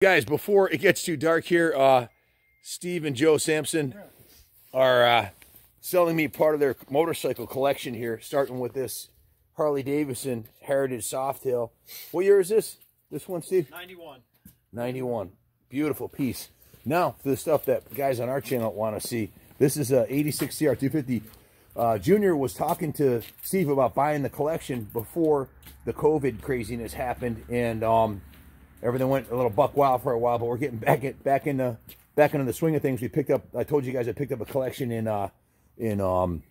Guys, before it gets too dark here, Steve and Joe Sampson are selling me part of their motorcycle collection here, starting with this Harley Davidson Heritage Softail. What year is this? This one, Steve? 91. 91. Beautiful piece. Now, for the stuff that guys on our channel want to see, this is a 86 CR250. Junior was talking to Steve about buying the collection before the COVID craziness happened, and everything went a little buck wild for a while, but we're getting back into the swing of things. We picked up, I told you guys I picked up a collection in Rhode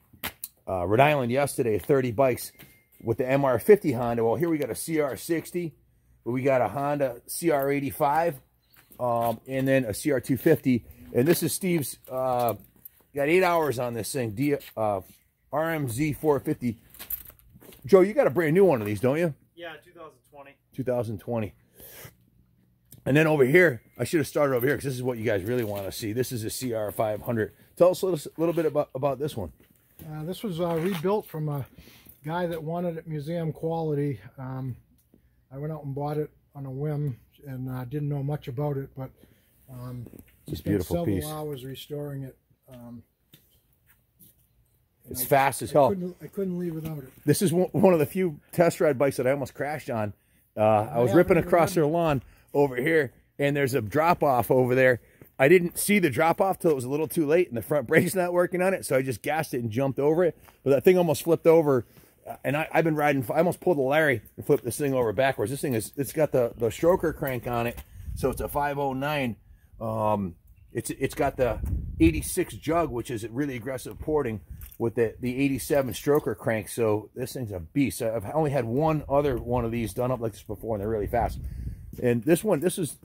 Island yesterday, 30 bikes with the MR50 Honda. Well, here we got a CR60, we got a Honda CR85, and then a CR250. And this is Steve's, got 8 hours on this thing, RMZ 450. Joe, you got a brand new one of these, don't you? Yeah, 2020. 2020. And then over here, I should have started over here because this is what you guys really want to see. This is a CR500. Tell us a little bit about this one. This was rebuilt from a guy that wanted it museum quality. I went out and bought it on a whim and didn't know much about it, but it's a beautiful piece. Several hours restoring it. It's fast as hell. I couldn't leave without it. This is one of the few test ride bikes that I almost crashed on. I was ripping across their lawn over here, and there's a drop off over there. I didn't see the drop off till it was a little too late and the front brake's not working on it, so I just gassed it and jumped over it. But that thing almost flipped over, and I've been riding, I almost pulled a Larry and flipped this thing over backwards. This thing it's got the stroker crank on it, so it's a 509. It's got the 86 jug, which is really aggressive porting with the 87 stroker crank, so this thing's a beast. I've only had one other one of these done up like this before, and they're really fast. And this one, this is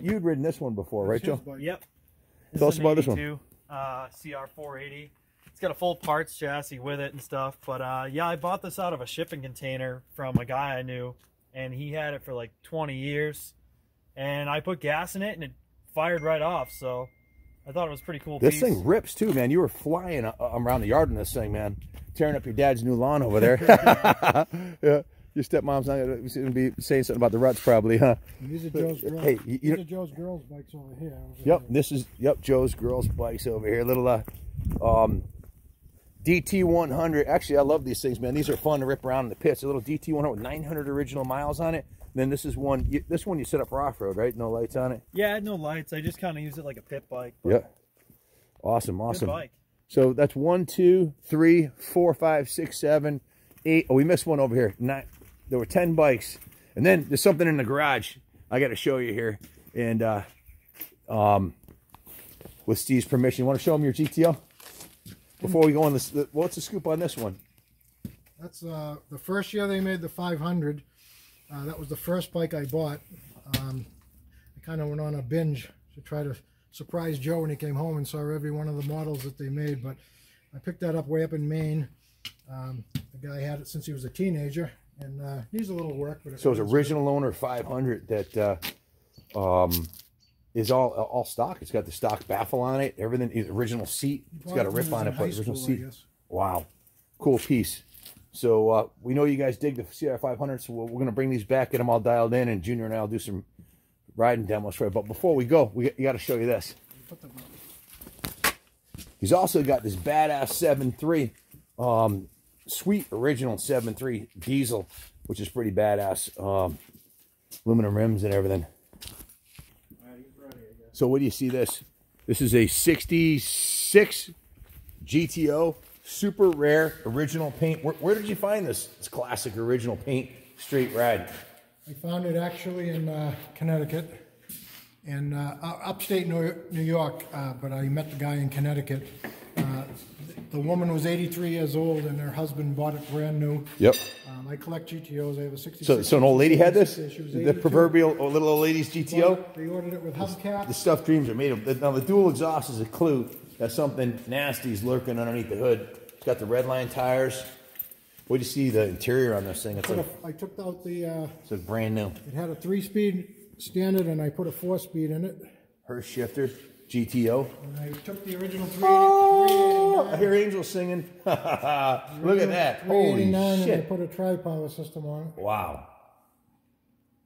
you'd ridden this one before, right, Joe? Yep. Tell us about this one. CR480. It's got a full parts chassis with it and stuff. But yeah, I bought this out of a shipping container from a guy I knew, and he had it for like 20 years. And I put gas in it, and it fired right off. So I thought it was pretty cool. This thing rips too, man. You were flying around the yard in this thing, man, tearing up your dad's new lawn over there. Yeah. Your stepmom's not going to be saying something about the ruts, probably, huh? And these are Joe's girls. Hey, these are Joe's girls' bikes over here. Yep, this is Joe's girls' bikes over here. Little DT100. Actually, I love these things, man. These are fun to rip around in the pits. A little DT100 with 900 original miles on it. And then this is one. This one you set up for off road, right? No lights on it. Yeah, I had no lights. I just kind of use it like a pit bike. Yeah. Awesome. Good bike. So that's 1, 2, 3, 4, 5, 6, 7, 8. Oh, we missed one over here. 9. There were 10 bikes, and then there's something in the garage I got to show you here. And with Steve's permission, you want to show him your GTO before we go on this? What's the scoop on this one? That's the first year they made the 500. That was the first bike I bought. I kind of went on a binge to try to surprise Joe when he came home and saw every one of the models that they made. But I picked that up way up in Maine. The guy had it since he was a teenager. And needs a little work, but so it's original owner 500 that is all stock. It's got the stock baffle on it, everything. Original seat. It's got a rip on it, but original seat. Wow, cool piece. So we know you guys dig the CR500, so we're going to bring these back, get them all dialed in, and Junior and I'll do some riding demos for you. But before we go, you got to show you this. He's also got this badass 7.3. Sweet original 7.3 diesel, which is pretty badass. Aluminum rims and everything. So what do you see this? This is a 66 GTO, super rare original paint. Where did you find this? It's classic original paint, straight ride. I found it actually in Connecticut, in upstate New York, but I met the guy in Connecticut. The woman was 83 years old, and her husband bought it brand new. Yep. I collect GTOs. I have a 66. So an old lady had this? The proverbial little old lady's GTO? Well, they ordered it with hubcap. The stuff dreams are made of. Now, the dual exhaust is a clue that something nasty is lurking underneath the hood. It's got the red line tires. What do you see the interior on this thing? I took out the... it's brand new. It had a 3-speed standard, and I put a 4-speed in it. Her shifter. GTO. And I took the original 389. Oh, I hear Angel singing. Look at that. Holy shit. And I put a tri-power system on it. Wow.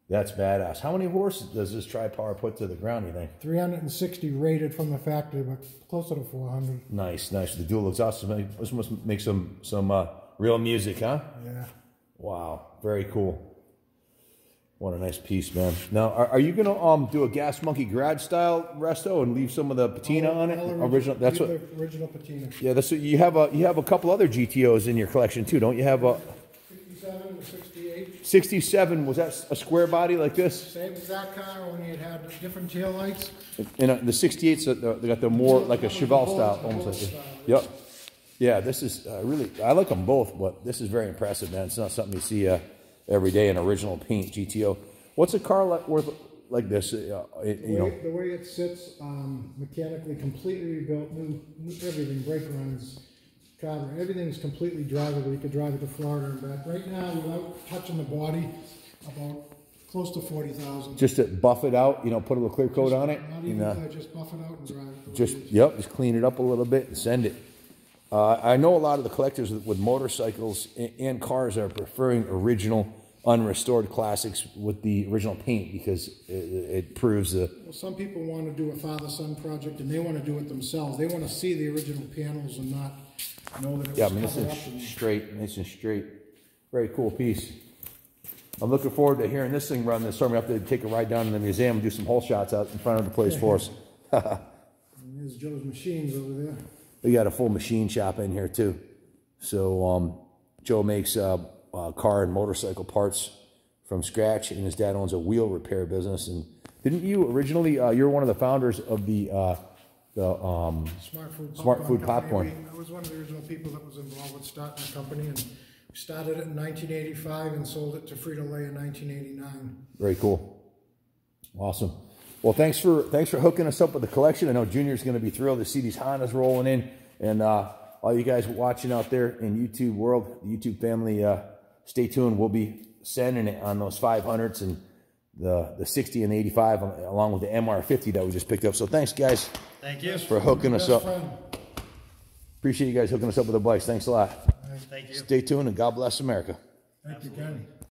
That's badass. How many horses does this Tri-Power put to the ground, you think? 360 rated from the factory, but closer to 400. Nice, nice. The dual exhaust. This must make some real music, huh? Yeah. Wow, very cool. What a nice piece, man. Now, are you gonna do a Gas Monkey garage style resto and leave some of the patina on it? Original. That's what. Original patina. Yeah, that's what you have. You have a couple other GTOs in your collection too, don't you? Have a 67, 68. 67. Was that a square body like this? Same exact car, only it had different tail lights. And the 68s, they got the more like a Chevelle style, almost like this. Yep. Yeah, this is really. I like them both, but this is very impressive, man. It's not something you see every day in original paint GTO. What's a car worth like this? The way it sits, mechanically completely rebuilt, new everything, brake runs, cover, everything's completely drivable. You could drive it to Florida and back. Right now, without touching the body, about close to 40,000. Just to buff it out, put a little clear coat on it. Not even just buff it out and drive it. Just clean it up a little bit and send it. I know a lot of the collectors with motorcycles and cars are preferring original, unrestored classics with the original paint because it proves the... Well, some people want to do a father-son project and they want to do it themselves. They want to see the original panels and not know that it was Yeah, I mean, this is straight, nice and straight. Very cool piece. I'm looking forward to hearing this thing run this summer. We have to take a ride down to the museum and do some hole shots out in front of the place for us. There's Joe's machines over there. We got a full machine shop in here too. So Joe makes car and motorcycle parts from scratch, and his dad owns a wheel repair business. And didn't you originally? You're one of the founders of the Smart Food Popcorn. I was one of the original people that was involved with starting the company, and we started it in 1985 and sold it to Frito-Lay in 1989. Very cool. Awesome. Well, thanks for hooking us up with the collection. I know Junior's going to be thrilled to see these Hondas rolling in, and all you guys watching out there in YouTube world, the YouTube family, stay tuned. We'll be sending it on those 500s and the 60 and 85, along with the MR50 that we just picked up. So thanks, guys. Thank you for hooking us up. Appreciate you guys hooking us up with the bikes. Thanks a lot. Thank you. Stay tuned, and God bless America. Thank you, Kenny.